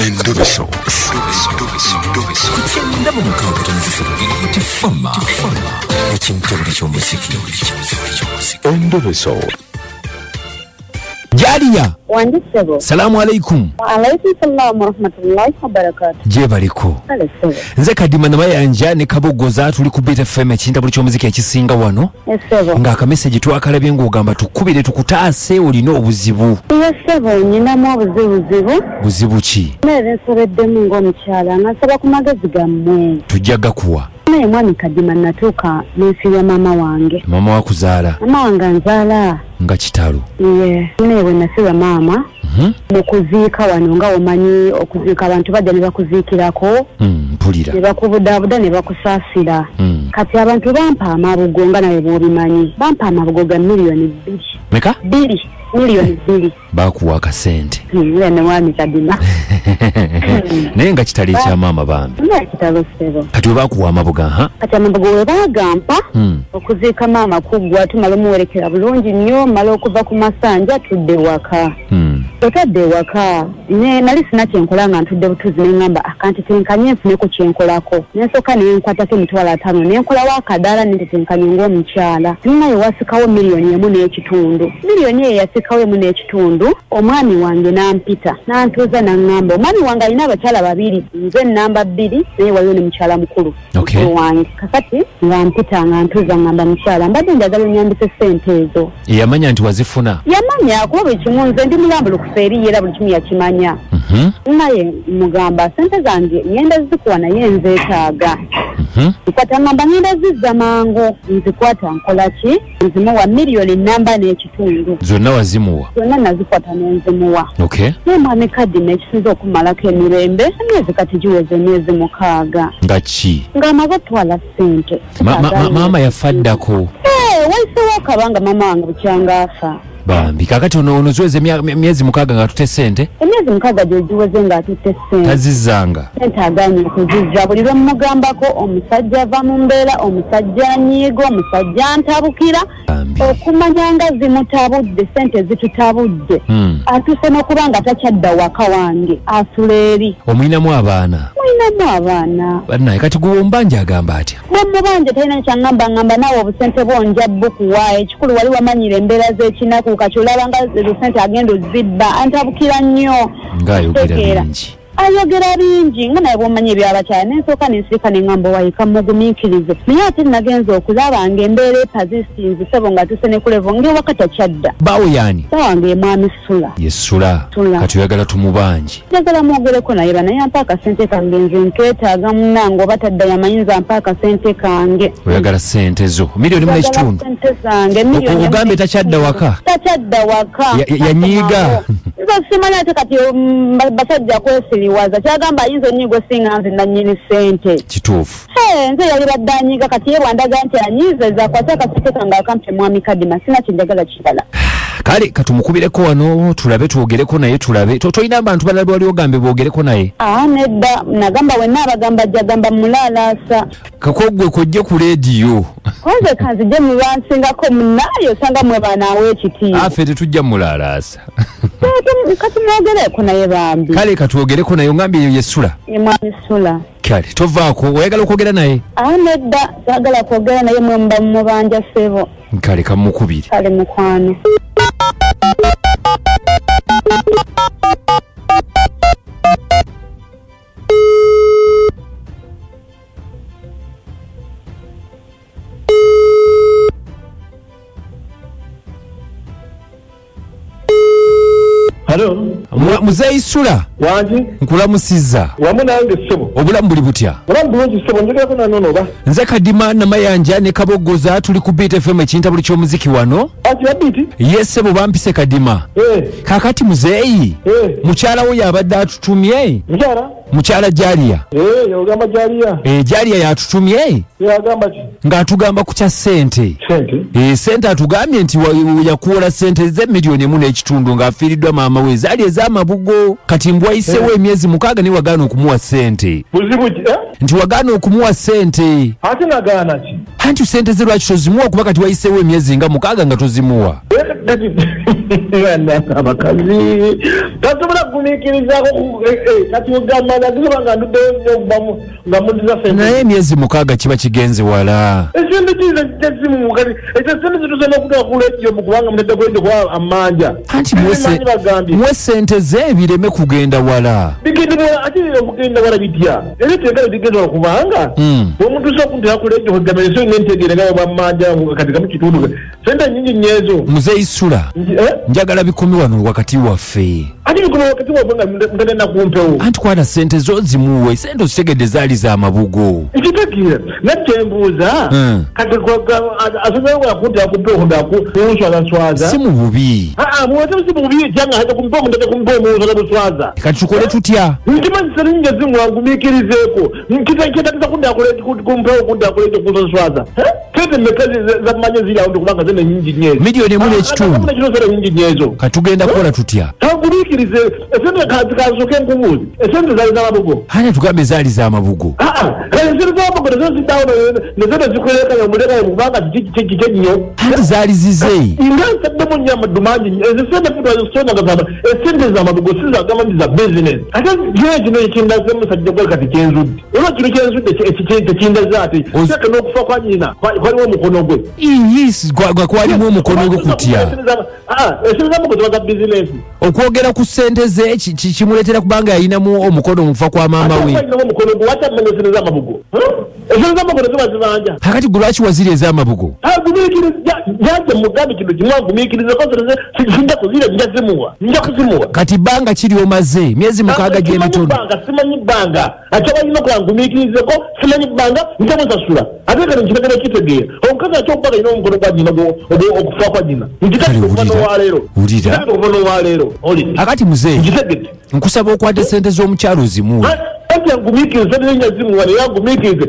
Endobeso. Kutenda mu mukaaga tonzifuna tifama ekintu eky'omuziki. Endobeso. Jariya. Wandisebo. Salamu alaikum. Wa alaikum salam wa rahmatullahi wa barakatuh. Je baliko. Alesebo. Nze kadima na mayanja ne kabogoza tuli ku Beta FM ekintu eky'omuziki ekisinga wano. Esebo. Nga akameseji twakalabye ng'ogamba tukubire tukutaase olina obuzibu. Esebo nyinamu obuzibu. Buzibu ki? Nere nsobeddemu ng'omukyala nasaba ku magezi gammwe. Tujjaga kuwa. Naye mwami kadima natuuka n'enfiirwa maama wange. Mama wakuzaala. Mama wange nzaala. Nga kitalo. Naye bwe nafiirwa maama. Mu kuziika wano nga omanyi okuziika abantu bajja ne bakuziikirako. Mpulira. Ne bakubudaabuda ne bakusaasira. Kati abantu bampa amabugo nga nawe bw'obimanyi. Bampa amabugo ga miliyoni 2. Meka? 2 miliyoni 2. Bakuwa akasente. Ne mwami kadima. Naye nga kitali ekya maama bambi. Naye kitalo sebo. Kati we bakuwa amabuga ha? Kati amabugo we bagampa. Okuziika maama kuggwa tumala omuwerekera bulungi nnyo mala okuva ku masanja tudde waka. Otadde waka ne nali sina kyenkola nga ntudde butuzi n'engamba akanti tenkanye nfuneko kyenkolako nensooka nenkwatako emitwalo 5 nenkolawo akadaala netetenkanye ng'omukyala naye wasikawo miliyoni 1.5 miliyoni eyo yasikawo 1.5 omwami wange n'ampita n'antuuza n'angamba omwami wange alina abakyala 2 nze namba 2 naye waliwo ne mukyala mukulu wange kakati ng'ampita ng'antuuza ngamba mukyala mbadde njagala onyambise ssente ezo yamanya nti wazifuna yamanya kuba ekimu nze ndi mulambulukufu eri era buli kimu yakimanya naye mugamba ssente zange ngenda zikuwa naye nzeetaaga nkwata ngamba ngenda zizza mangu nzikwata nkola ki nzimuwa miliyoni 4.5 zonna wazimuwa zonna nazikwata nenzimuwa naye mwami kadima ekisinza okumalako emirembe emyezi kati giweze emyezi 6 nga ki ng'amaze otwala ssente maama yafaddako waisewo akabanga maama wange bukyanga afa bambi kakati ono ziweze myezi 6 nga tutte ssente emyezi 6 gye giweze nga tutte ssente tazizzanga ssente aganye okuzizza buli lwe mumugambako omusajja ava mu mbeera omusajja anyiiga omusajja antabukira okumanya nga zimutabudde ssente zitutabudde atuuse n'okuba nga takyadda waka wange asula eri omulinamu abaana bannaye kati gwe omubanja agamba atya omubanja talina kyaŋŋamba ŋŋamba naawe obusente bwonja bukuwa ekikulu wali wamanyira embeera z'ekinaku kati olaba nga ssente agenda ozibba antabukira nnyo ng'ayogera bingi ayogera bingi nga naye bw'omanyi ebyabakyala nensooka nensirika neŋŋamba owayika mugumiikirize naye ate nagenza okulaba nga embeera epazistinzi sebo nga tuse ne kulevo ng'ewaka takyadda bawo yaani sawange mwami Sula yesula kati oyagala tumubanji njagala mwogereko naye banaye ampa akasente kange nze nkeetaaga munnange oba tadda yamayinza ampa akasente kange oyagala ssente zo miliyoni 1.5 ogambe takyadda waka yanyiiga simanya ate kati basajja kwesiriwaza kyagamba ayinza onnyigo singa nze nannyini ssente kituufu nze yali badde anyiiga kati ye bwandaga nti anyiizeza akwate akasente kange akampe mwami kadima sina kyenjagala kirala kale katumukubireko wano tulabe twogereko naye tulabe tolina abantu balala wali ogambe boogereko naye nedda nagamba wenna abagamba jjagamba mulaalaasa kakogwe kojje ku leediyo konze kanzije mu bansingako munaayo osanga mwe banaawe ekitiibwa afe tetujja mulaalaasa kati mwogereko naye bambi kale katwogereko naye ongambye eyo yesula mwami Sula kale tovaako oyagala okwogera naye nedda sagala kwogera naye mwe muba mubanja sebo kale kamukubiri kale mukwano Hello. Muzeyi Sula. Wanji. Nkulamusizza. Wamu nange ssebo. Obulamu buli butya? Obulamu bulungi ssebo njagala nanono ba. Nze kadima na mayanja ne kabogoza tuli ku Beta FM ekinta buli ky'omuziki wano. Ati abiti? Yes sebo bampise kadima. Kakati muzeyi. Mukyala wo yabadde atutumye. Mukyala Jariya. Yogamba Jariya. Jariya yatutumye. Yagamba ki? Ng'atugamba ku kya ssente. Ssente atugambye nti yakuwola ssente ze miliyoni 1.5 ng'afiiriddwa maama we zaali ez'Amabugo. Kati mbwayisewo emyezi 6 ne wagaana okumuwa ssente. Buzibu ki? Nti wagaana okumuwa ssente. Ate nagaana ki? Anti ssente ze lwaki tozimuwa kuba kati wayisewo emyezi nga 6 nga tozimuwa. Abakazi. Tasobola ngumiikirizako kati ogamba naziba nga nduddeyo nga mudiza sente naye emyezi 6 kiba kigenze wala esente kiza tezimu kati ekyo sente zitusobola okutuuka ku leediyo kubanga munedda kuleediyo kuba amanja anti mwe sente ze bireme kugenda wala bigendera ate okugenda wala bitya era tegala bigenda wala kubanga omuntu sobola okuntera ku leediyo kugamba ensi olina entegeera nga bamanja kati kamu kitundu sente nyingi nyezo muzeisula njagala bikumi wano wakati waffe ati bikumi wakati waffe nga mutagenda kumpewo anti kwata sente zo zimuwe sente ozitegedde zaali za Mabugo ekitegeera nakyembuuza kati asobola okuntera kumpewo kunswazaswaza si mu bubi muwete si bubi kyanga hata kumpewo mutete kumpewo munswazaswaza kati tukole tutya ntimanyisa ninje zimwangumiikirizeeko kitatiza kundera kumpewo kundera kuleejo kunswazaswaza sente mekezi zamanye ziri awo ndikubanga zene nyingi nyezo miliyoni emu n'ekitundu nyingi nyezo kati tugenda kukola tutya tangumiikirize esente kazisoke enkubuuzi esente zaali za Mabugo ate tugambe zaali za Mabugo esente za Mabugo nezo ziddawo nezene zikulekanya omulekanya kubanga kike nnyo anti zaali zizeyi nga nsaddemu nnyo amaddu mangi esente futasonagazama esente za Mabugo sizagamba nti za bizinesi ate kino ekindaze musajja gwe kati kyenzudde oba kino kyenzudde tekindaze ate seke n'okufa kwa nyina kwaliwo omukono gwe kwalimu omukono gwe kutya esente za Mabugo ziba za bizinesi okwogera ku ssente ze kimuleetera kubanga yayinamu omukono mufa kwa maama we omukono gwe watamanya esente za Mabugo esente za Mabugo ziba zibanja kakati gwe lwaki waziri eza Mabugo jaje mugambi kino kimwangumiikirizeko sinja kuzira nja kuzimuwa kati bbanga kiri omaze myezi 6 gy'emitono simanyi bbanga ate balina okwangumiikirizeko simanyi bbanga ntamusasula ate kano nkitegera kitegeera omukazi ate okubaga alina omukono gwa nyina okufa kwa nyina nkitekuva n'owaleero akati muzeeyi nkusaba okwata esente z'omukyalo zimuwe ati angumiikirize sente nya zimuwa naye angumiikirize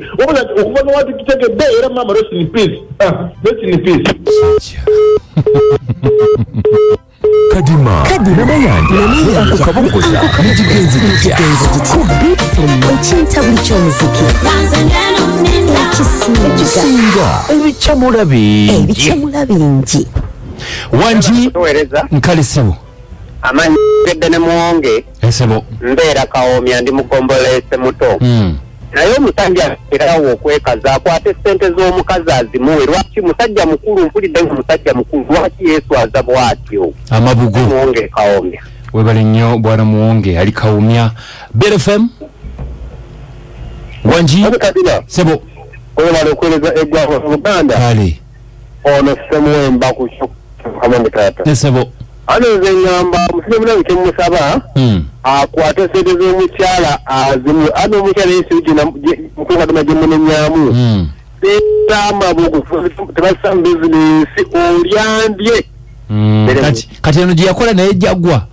okuva n'owatu kitegedde era maama rest in peace kadima namayandi akukabukoza nikigenzi kitya ekinta buli ky'omuziki ekisinga ebikyamula bingi wanji nkalesebo amanyi gedde ne muwonge esebo mbeera kawoomya ndi mugombolese muto naye omusajja erawo okwekaza akwata essente z'omukazi azimuwe lwaki musajja mukulu mpulidde nga musajja mukulu lwaki yeeswaza bw'atyo Amabugo muwonge kawoomya webale nnyo bwana muwonge ali kawoomya BFM wanji sebo webale okuweereza eggwanga mu Uganda kale ono semuwemba ku kamande taata sebo nze ngamba musajja munawe kyemusaba akwate sente z'omukyala azimu ano omukyala yesiigina mukungaduma gye munenyaamu sente Amabugo tebassa mu bizinesi olyambye kati eno gye yakola naye jagwa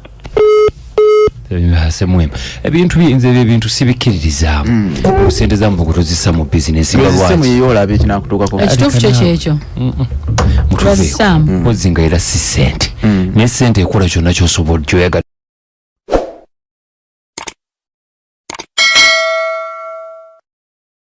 semwema ebintu biyinza ebyo ebintu sibikkiririzaamu sente za Mabugo tozissa mu bizinesi nga lwaki ekituufu kyo kyekyo mutuveeko ozinga era si ssente naye ssente ekola kyonna kyosobola kyoyagala